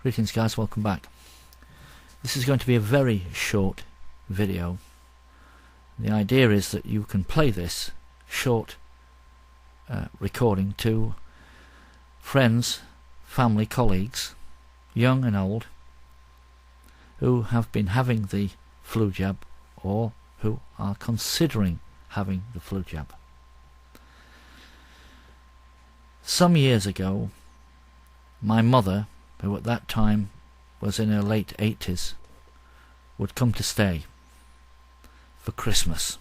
Greetings guys, welcome back. This is going to be a very short video. The idea is that you can play this short recording to friends, family, colleagues, young and old, who have been having the flu jab or who are considering having the flu jab. Some years ago, my mother, who at that time was in her late 80s, would come to stay for Christmas.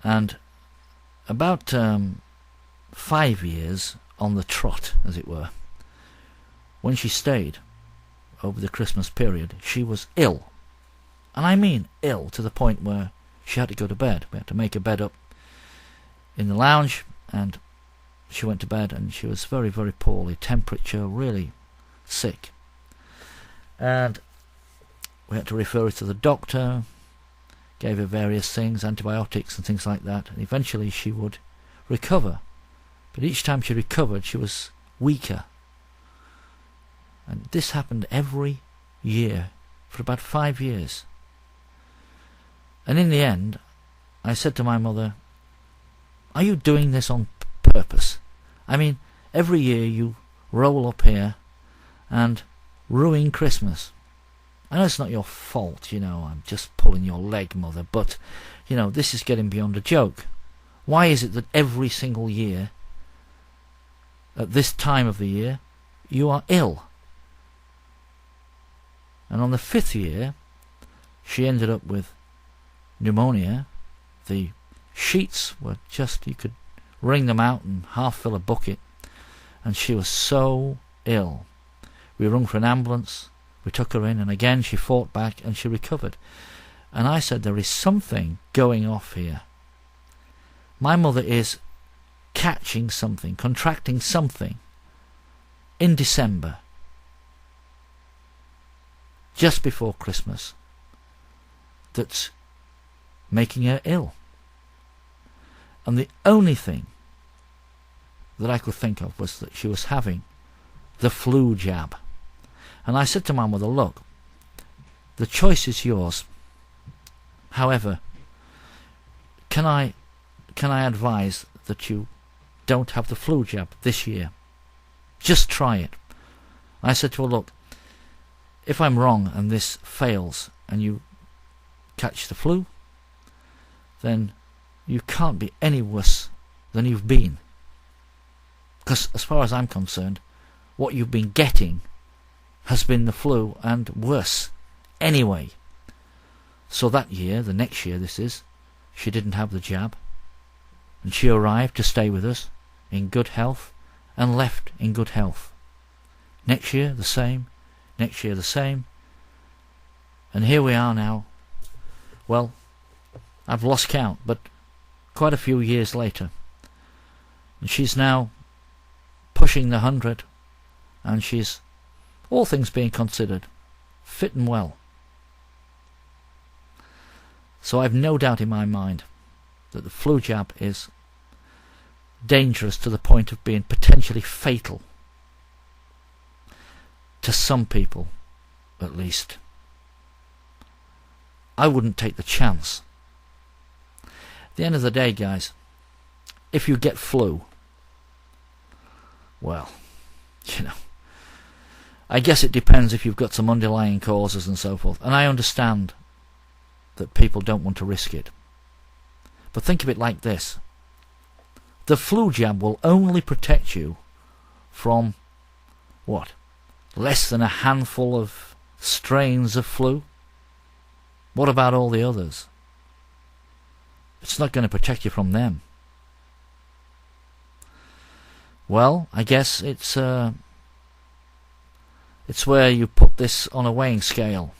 And about 5 years on the trot, as it were, when she stayed over the Christmas period, she was ill. And I mean ill to the point where she had to go to bed. We had to make her bed up in the lounge, and she went to bed, and she was very, very poorly, temperature, really sick. And we had to refer her to the doctor, gave her various things, antibiotics and things like that, and eventually she would recover. But each time she recovered, she was weaker. And this happened every year for about 5 years. And in the end, I said to my mother, "Are you doing this on purpose? I mean, every year you roll up here and ruin Christmas. I know it's not your fault, I'm just pulling your leg, Mother, but, this is getting beyond a joke. Why is it that every single year, at this time of the year, you are ill?" And on the 5th year, she ended up with pneumonia. The sheets were just, you could wring them out and half fill a bucket, and she was so ill. We rung for an ambulance, we took her in, and again she fought back and she recovered. And I said, there is something going off here. My mother is catching something, contracting something in December, just before Christmas, that's making her ill. And the only thing that I could think of was that she was having the flu jab. And I said to my mother, look, the choice is yours. However, can I advise that you don't have the flu jab this year? Just try it. I said to her, look, if I'm wrong and this fails and you catch the flu, then you can't be any worse than you've been. Because as far as I'm concerned, what you've been getting has been the flu and worse anyway. So that year, the next year this is, she didn't have the jab, and she arrived to stay with us in good health and left in good health. Next year the same, next year the same, and here we are now. Well, I've lost count, but quite a few years later, and she's now pushing the 100, and she's, all things being considered, fit and well. So I've no doubt in my mind that the flu jab is dangerous to the point of being potentially fatal to some people, at least. I wouldn't take the chance. At the end of the day, guys, if you get flu, well, I guess it depends if you've got some underlying causes and so forth. And I understand that people don't want to risk it. But think of it like this. The flu jab will only protect you from, what, less than a handful of strains of flu? What about all the others? It's not going to protect you from them. Well, I guess it's where you put this on a weighing scale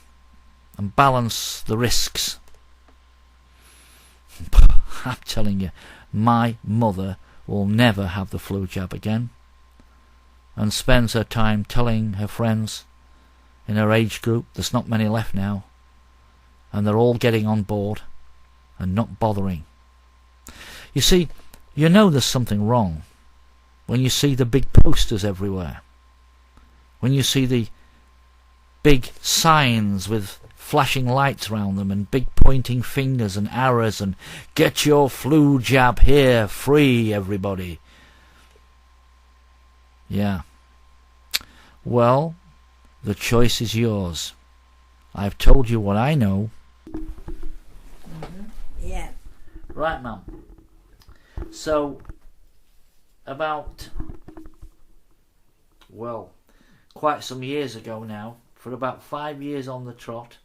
and balance the risks. I'm telling you, my mother will never have the flu jab again, and spends her time telling her friends in her age group, there's not many left now, and they're all getting on board and not bothering. You see, there's something wrong when you see the big posters everywhere. when you see the big signs with flashing lights around them and big pointing fingers and arrows and get your flu jab here, free everybody. Yeah. Well, the choice is yours. I've told you what I know. Yeah. Right, Mum. So, about, well, quite some years ago now, for about 5 years on the trot,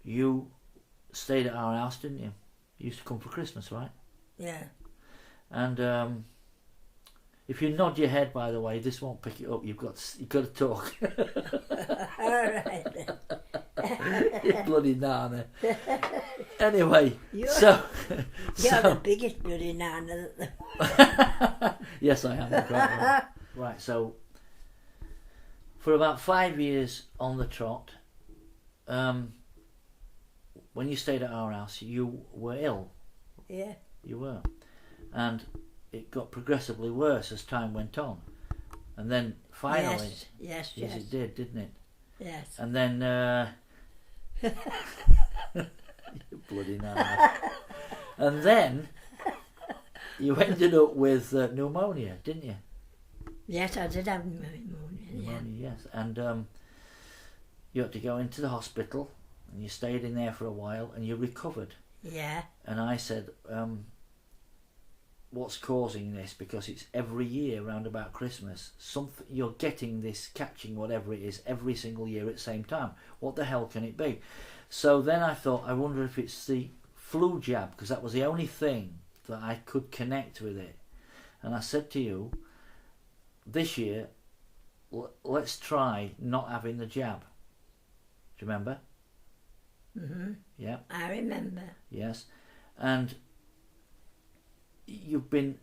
you stayed at our house, didn't you? You used to come for Christmas, right? Yeah. And if you nod your head, by the way, this won't pick it up. You've got to talk. All right. You bloody nana. Anyway, You're so the biggest bloody nana. yes, I am. Right, right. So for about 5 years on the trot, when you stayed at our house, you were ill. Yeah. You were, and it got progressively worse as time went on, and then finally, Yes, it did, didn't it? Yes. And then, you bloody nana. And then you ended up with pneumonia, didn't you? Yes, I did have pneumonia. Yeah. Yes, and you had to go into the hospital, and you stayed in there for a while, and you recovered. Yeah. And I said, what's causing this? Because it's every year round about Christmas. Something you're getting this, catching whatever it is, every single year at the same time. What the hell can it be? So then I thought, I wonder if it's the flu jab, because that was the only thing that I could connect with it. And I said to you, this year, let's try not having the jab. Do you remember? Mhm. Yeah. I remember. Yes. And you've been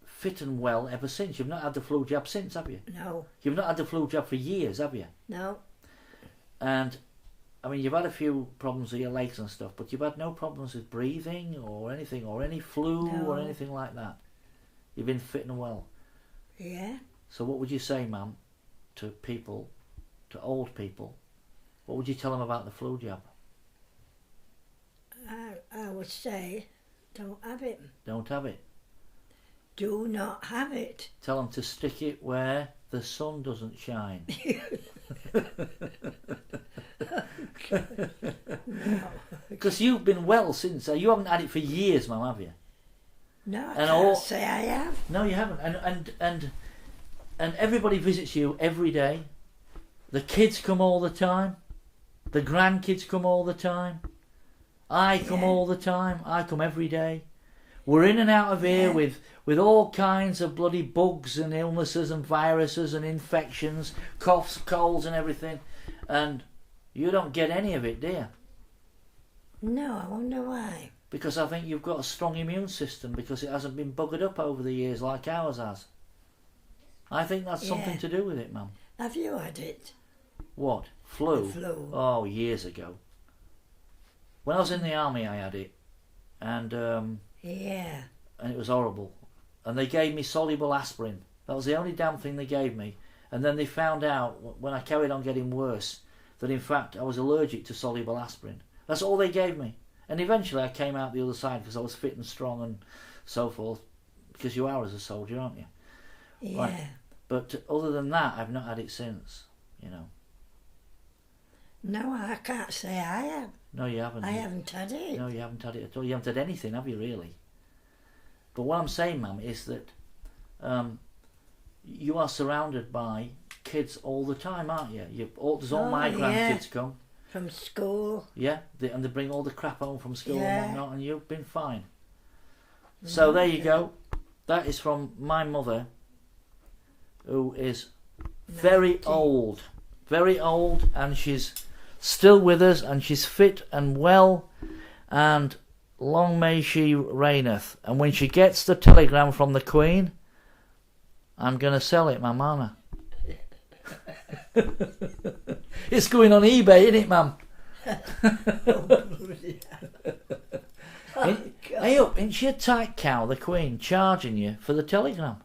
fit and well ever since. You've not had the flu jab since, have you? No. You've not had the flu jab for years, have you? No. And I mean, you've had a few problems with your legs and stuff, but you've had no problems with breathing or anything, or any flu No. or anything like that. You've been fit and well. Yeah. So what would you say, ma'am, to people, to old people? What would you tell them about the flu jab? I would say, don't have it. Don't have it. Do not have it. Tell them to stick it where the sun doesn't shine. Because you've been well since. You haven't had it for years, ma'am, have you? No, I And can't say I have. No, you haven't. And everybody visits you every day. The kids come all the time. The grandkids come all the time. I come all the time. I come every day. We're in and out of here with all kinds of bloody bugs and illnesses and viruses and infections, coughs, colds and everything. And you don't get any of it, do you? No, I wonder why. Because I think you've got a strong immune system, because it hasn't been buggered up over the years like ours has. I think that's something to do with it, ma'am. Have you had it? What? Flu? The flu. Oh, years ago. When I was in the army I had it. And Yeah. and it was horrible. And they gave me soluble aspirin. That was the only damn thing they gave me. And then they found out, when I carried on getting worse, that in fact I was allergic to soluble aspirin. That's all they gave me. And eventually I came out the other side because I was fit and strong and so forth. Because you are as a soldier, aren't you? Yeah. Right. But other than that, I've not had it since, you know. No, I can't say I have. No, you haven't. I haven't had it. No, you haven't had it at all. You haven't had anything, have you, really? But what I'm saying, ma'am, is that you are surrounded by kids all the time, aren't you? There's all my grandkids come. From school. Yeah, and they bring all the crap home from school Yeah. and whatnot, and you've been fine. So there you go. That is from my mother, who is very old, and she's still with us, and she's fit and well, and long may she reigneth. And when she gets the telegram from the Queen, I'm going to sell it, ma'am, aren't I? It's going on eBay, isn't it, ma'am? Hey up, isn't she a tight cow, the Queen, charging you for the telegram?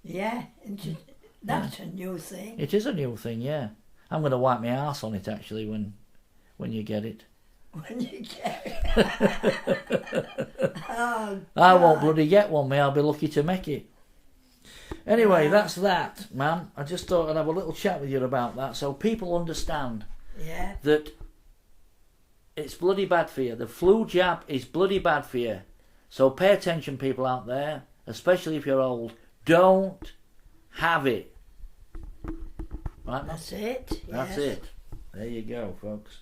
Yeah, and That's a new thing. It is a new thing, yeah. I'm going to wipe my arse on it actually when you get it. When you get it. Oh, I won't God. bloody get one, me. I'll be lucky to make it. Anyway, that's that, man. I just thought I'd have a little chat with you about that so people understand Yeah. that it's bloody bad for you. The flu jab is bloody bad for you. So pay attention, people out there, especially if you're old. Don't have it. Right, That's it. That's yes. it. There you go, folks.